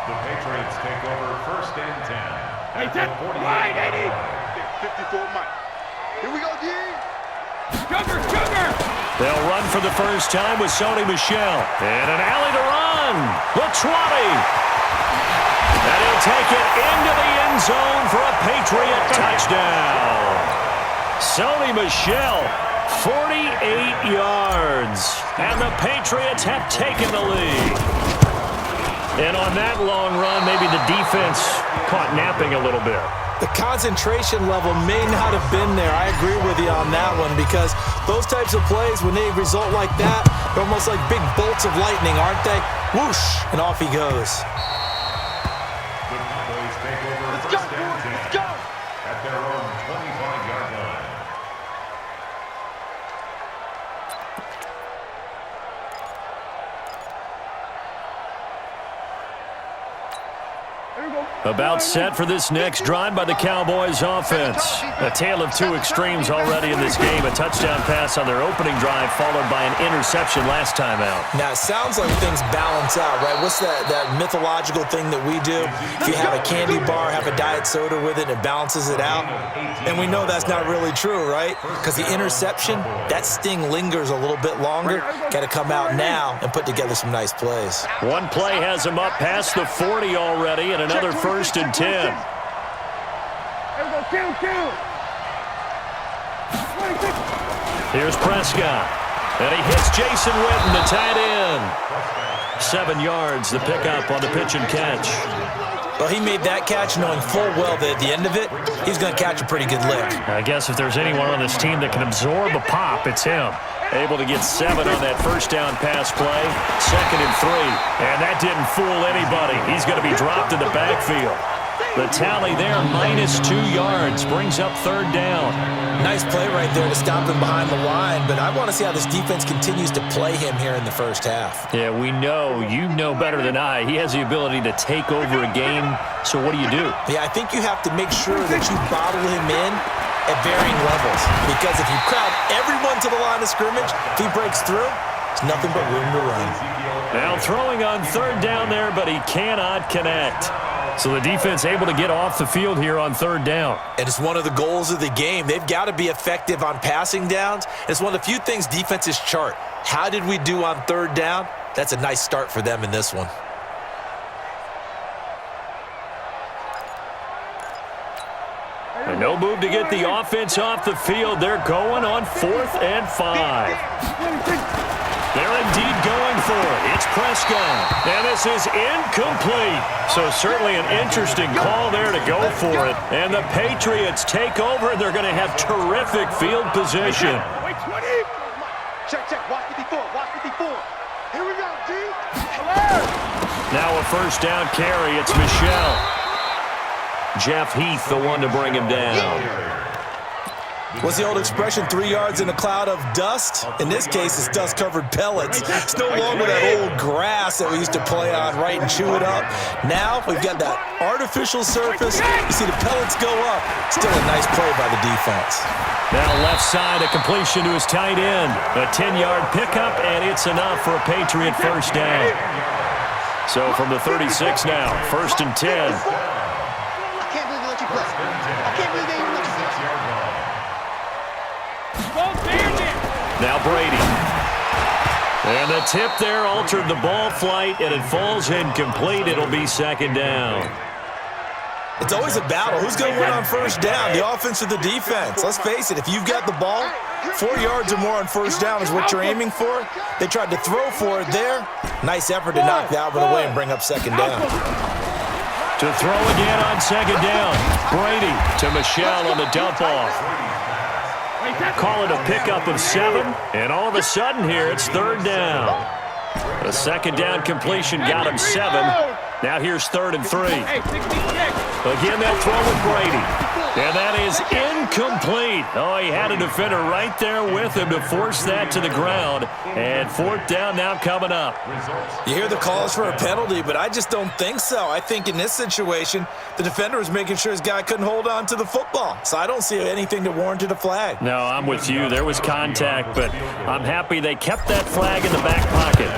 The Patriots take over first and 10. Hey, take right, Eddie. 54 Mike. Here we go, D. Sugar. They'll run for the first time with Sony Michel. And an alley to run. The 20. And he'll take it into the end zone for a Patriot touchdown. Sony Michel, 48 yards. And the Patriots have taken the lead. And on that long run, maybe the defense caught napping a little bit. The concentration level may not have been there. I agree with you on that one because those types of plays, when they result like that, they're almost like big bolts of lightning, aren't they? Whoosh, and off he goes. The Cowboys take over first and 10 at their own 25-yard line. About set for this next drive by the Cowboys offense. A tale of two extremes already in this game. A touchdown pass on their opening drive followed by an interception last time out. Now, it sounds like things balance out, right? What's that mythological thing that we do? If you have a candy bar, have a diet soda with it, it balances it out. And we know that's not really true, right? Because the interception, that sting lingers a little bit longer. Got to come out now and put together some nice plays. One play has him up past the 40 already, and another first and 10. There we go, kill. Here's Prescott. And he hits Jason Witten, the tight end. 7 yards, the pickup on the pitch and catch. Well, he made that catch knowing full well that at the end of it, he's going to catch a pretty good lick. I guess if there's anyone on this team that can absorb a pop, it's him. Able to get 7 on that first down pass play. 2nd and 3. And that didn't fool anybody. He's going to be dropped in the backfield. The tally there, -2 yards, brings up 3rd down. Nice play right there to stop him behind the line, but I want to see how this defense continues to play him here in the first half. Yeah, we know. You know better than I. He has the ability to take over a game, so what do you do? Yeah, I think you have to make sure that you bottle him in at varying levels, because if you crowd everyone to the line of scrimmage, if he breaks through, there's nothing but room to run. Now throwing on 3rd down there, but he cannot connect. So the defense able to get off the field here on 3rd down. And it's one of the goals of the game. They've got to be effective on passing downs. It's one of the few things defenses chart. How did we do on 3rd down? That's a nice start for them in this one. And no move to get the offense off the field. They're going on 4th and 5. They're indeed going for it. It's Prescott. And this is incomplete. So certainly an interesting call there to go for it. And the Patriots take over. They're going to have terrific field position. Check. Watch 54. Here we go, D. Now a first down carry. It's Michel. Jeff Heath, the one to bring him down. What's the old expression, 3 yards in a cloud of dust? In this case, it's dust-covered pellets. It's no longer that old grass that we used to play on, right, and chew it up. Now we've got that artificial surface. You see the pellets go up. Still a nice play by the defense. Now left side, a completion to his tight end. A 10-yard pickup, and it's enough for a Patriot first down. So from the 36 now, 1st and 10. I can't believe they let you play. I can't believe they even let you play. Now Brady. And the tip there altered the ball flight, and it falls incomplete. It'll be 2nd down. It's always a battle. Who's going to win on first down, the offense or the defense? Let's face it, if you've got the ball, 4 yards or more on first down is what you're aiming for. They tried to throw for it there. Nice effort to knock that one away and bring up 2nd down. To throw again on 2nd down. Brady to Michel on the dump off. Call it a pickup of 7, and all of a sudden here it's 3rd down. A 2nd down completion got him 7. Now here's 3rd and 3. Again, they'll throw with Brady. And that is incomplete. Oh, he had a defender right there with him to force that to the ground. And 4th down now coming up. You hear the calls for a penalty, but I just don't think so. I think in this situation, the defender was making sure his guy couldn't hold on to the football. So I don't see anything that warranted a flag. No, I'm with you. There was contact, but I'm happy they kept that flag in the back pocket.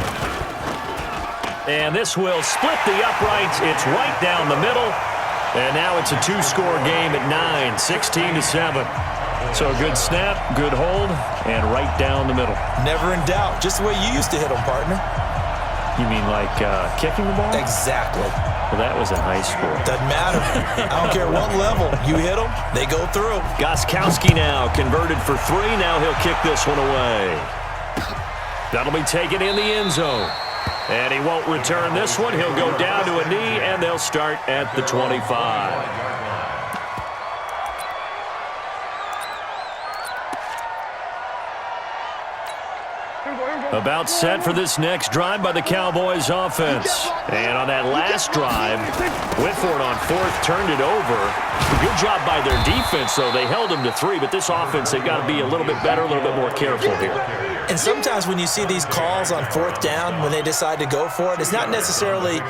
And this will split the uprights. It's right down the middle. And now it's a two-score game at 9, 16-7. So a good snap, good hold, and right down the middle. Never in doubt. Just the way you used to hit them, partner. You mean like kicking the ball? Exactly. Well, that was in high school. Doesn't matter. I don't care what level. You hit them, they go through. Gostkowski now converted for 3. Now he'll kick this one away. That'll be taken in the end zone. And he won't return this one. He'll go down to a knee, and they'll start at the 25. About set for this next drive by the Cowboys offense. And on that last drive, Whitford on 4th turned it over. Good job by their defense, though. They held them to 3, but this offense, they've got to be a little bit better, a little bit more careful here. And sometimes when you see these calls on 4th down, when they decide to go for it, it's not necessarily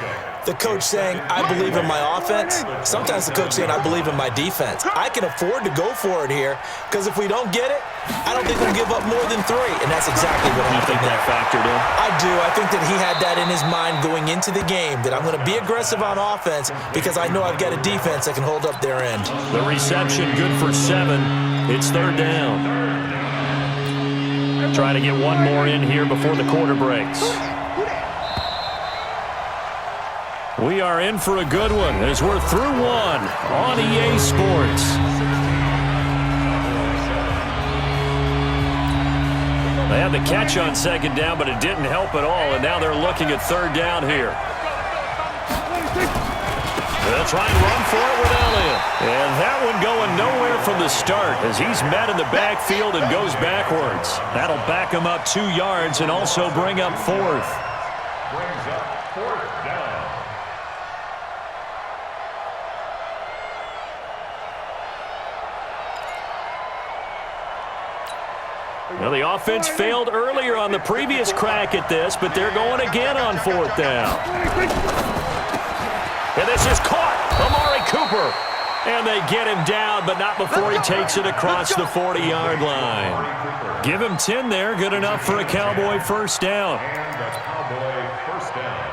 the coach saying, I believe in my offense. Sometimes the coach saying, I believe in my defense. I can afford to go for it here, because if we don't get it, I don't think we'll give up more than 3. And that's exactly what happened. You think that factored in? I do. I think that he had that in his mind going into the game, that I'm going to be aggressive on offense because I know I've got a defense that can hold up their end. The reception good for 7. It's 3rd down. Trying to get one more in here before the quarter breaks. We are in for a good one as we're through one on EA Sports. They had the catch on 2nd down, but it didn't help at all, and now they're looking at 3rd down here. They'll try and run for it with Elliott. And that one going nowhere from the start as he's met in the backfield and goes backwards. That'll back him up 2 yards and also bring up 4th. Brings up 4th down. Now, the offense failed earlier on the previous crack at this, but they're going again on 4th down. And this is caught. Amari Cooper. And they get him down, but not before he takes it across the 40-yard line. Give him 10 there. Good enough for a Cowboy 1st down. And a Cowboy 1st down.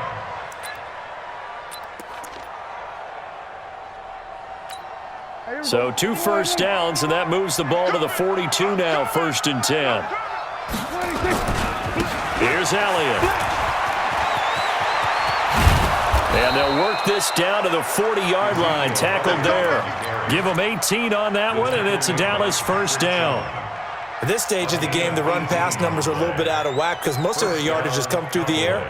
So 2 first downs, and that moves the ball to the 42 now, 1st and 10. Here's Elliott. And they'll work this down to the 40-yard line, tackled there. Give them 18 on that one, and it's a Dallas 1st down. At this stage of the game, the run-pass numbers are a little bit out of whack because most of their yardage has come through the air.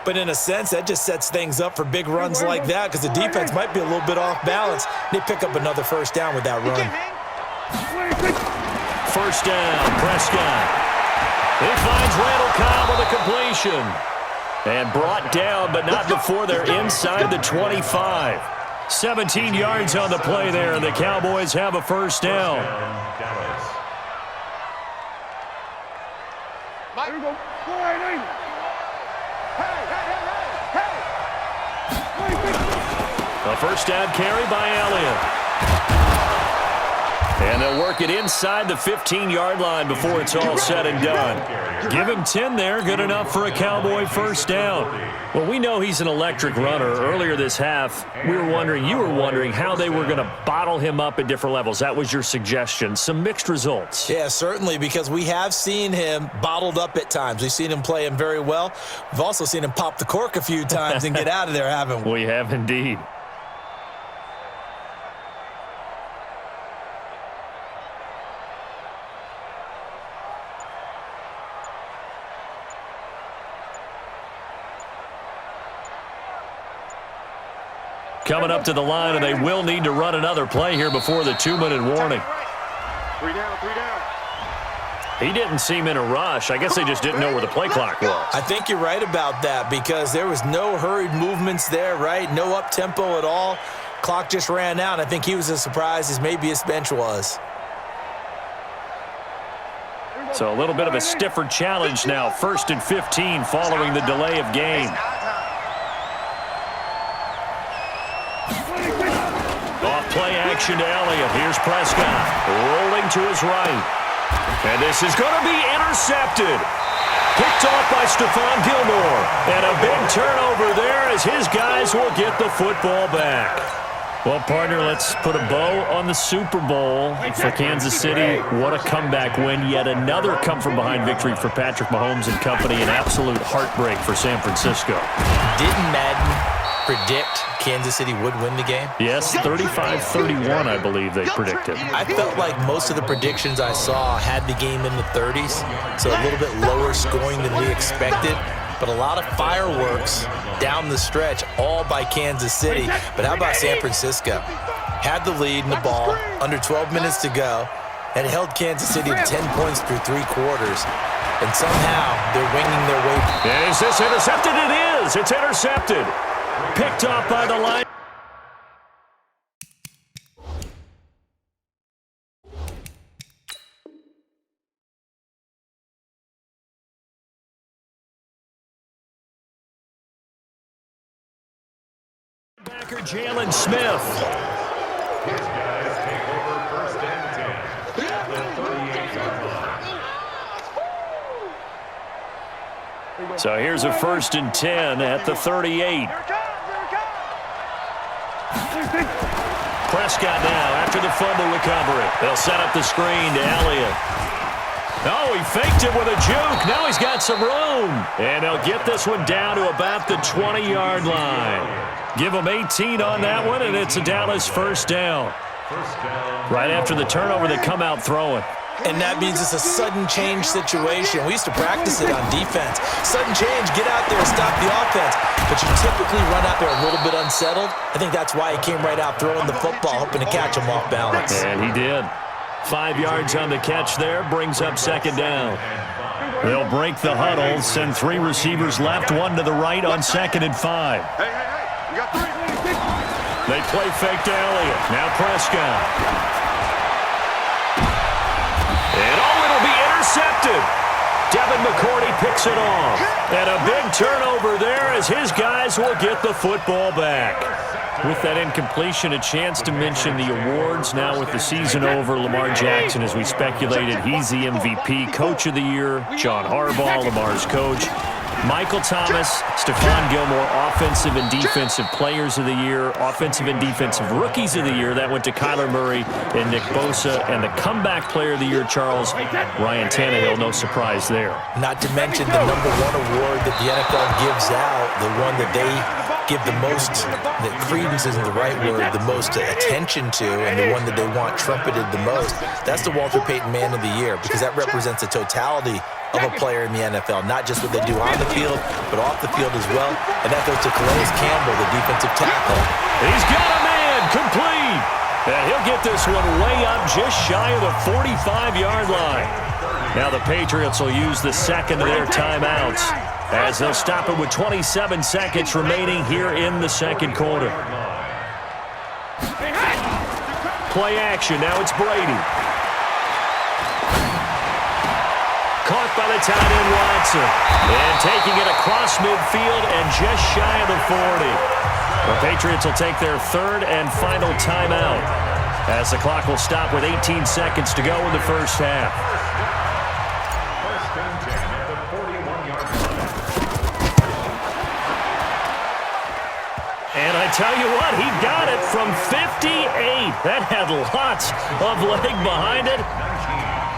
But in a sense, that just sets things up for big runs like that because the defense might be a little bit off balance. They pick up another 1st down with that run. 1st down, Prescott. He finds Randall Cobb with a completion. And brought down, but not before they're inside the 25. 17 yards on the play there, and the Cowboys have a 1st down. Here we go. A 1st down carry by Elliott. And they'll work it inside the 15-yard line before it's all said and done. Give him 10 there, good enough for a Cowboy 1st down. Well, we know he's an electric runner. Earlier this half, you were wondering how they were going to bottle him up at different levels. That was your suggestion. Some mixed results. Yeah, certainly, because we have seen him bottled up at times. We've seen him play him very well. We've also seen him pop the cork a few times and get out of there, haven't we? We have indeed. Coming up to the line, and they will need to run another play here before the 2-minute warning. 3 down, 3 down. He didn't seem in a rush. I guess they just didn't know where the play clock was. I think you're right about that because there was no hurried movements there, right? No up-tempo at all. Clock just ran out. I think he was as surprised as maybe his bench was. So a little bit of a stiffer challenge now. 1st and 15 following the delay of game. Play action to Elliott. Here's Prescott rolling to his right. And this is going to be intercepted. Picked off by Stephon Gilmore. And a big turnover there as his guys will get the football back. Well, partner, let's put a bow on the Super Bowl for Kansas City. What a comeback win. Yet another come-from-behind victory for Patrick Mahomes and company. An absolute heartbreak for San Francisco. Didn't Madden predict Kansas City would win the game? Yes, 35-31, I believe they predicted. I felt like most of the predictions I saw had the game in the 30s, so a little bit lower scoring than we expected. But a lot of fireworks down the stretch, all by Kansas City. But how about San Francisco? Had the lead in the ball, under 12 minutes to go, and held Kansas City to 10 points through 3 quarters. And somehow they're winging their way. Is this intercepted? It is. It's intercepted. Picked off by the line. Backer Jalen Smith. His guys take over 1st and 10 at the 38-yard line. So here's a 1st and 10 at the 38. Prescott now after the fumble recovery. They'll set up the screen to Elliott. Oh, he faked it with a juke. Now he's got some room. And he'll get this one down to about the 20-yard line. Give him 18 on that one, and it's a Dallas 1st down. Right after the turnover, they come out throwing. And that means it's a sudden change situation. We used to practice it on defense. Sudden change, get out there, stop the offense. But you typically run out there a little bit unsettled. I think that's why he came right out throwing the football, hoping to catch him off balance. And he did. 5 yards on the catch there, brings up 2nd down. They'll break the huddle, send 3 receivers left, 1 to the right on 2nd and 5. You got 3. They play fake to Elliott. Now Prescott. And it'll be intercepted. Devin McCourty picks it off. And a big turnover there as his guys will get the football back. With that incompletion, a chance to mention the awards. Now with the season over, Lamar Jackson, as we speculated, he's the MVP, Coach of the Year. John Harbaugh, Lamar's coach. Michael Thomas, Stephon Gilmore, Offensive and Defensive Players of the Year, Offensive and Defensive Rookies of the Year. That went to Kyler Murray and Nick Bosa. And the Comeback Player of the Year, Charles, Ryan Tannehill, no surprise there. Not to mention the #1 award that the NFL gives out, the one that they give the most, that credence isn't the right word, the most attention to, and the one that they want trumpeted the most. That's the Walter Payton Man of the Year, because that represents the totality of a player in the NFL, not just what they do on the field, but off the field as well. And that goes to Calais Campbell, the defensive tackle. He's got a man, complete. And he'll get this one way up just shy of the 45-yard line. Now the Patriots will use the second of their timeouts as they'll stop it with 27 seconds remaining here in the 2nd quarter. Play action. Now it's Brady. Caught by the tight end Watson. And taking it across midfield and just shy of the 40. The Patriots will take their 3rd and final timeout as the clock will stop with 18 seconds to go in the 1st half. 1st and 10 at the 41-yard line. And I tell you what, he got it from 58. That had lots of leg behind it.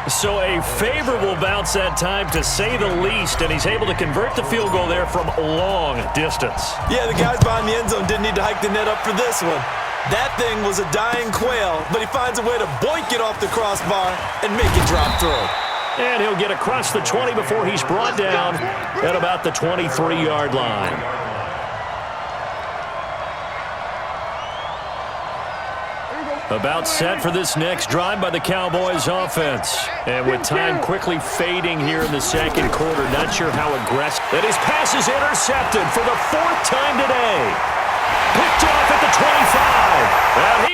So a favorable bounce that time, to say the least, and he's able to convert the field goal there from long distance. Yeah, the guys behind the end zone didn't need to hike the net up for this one. That thing was a dying quail, but he finds a way to boink it off the crossbar and make it drop through. And he'll get across the 20 before he's brought down at about the 23-yard line. About set for this next drive by the Cowboys offense. And with time quickly fading here in the 2nd quarter, not sure how aggressive. And his pass is intercepted for the 4th time today. Picked off at the 25. And he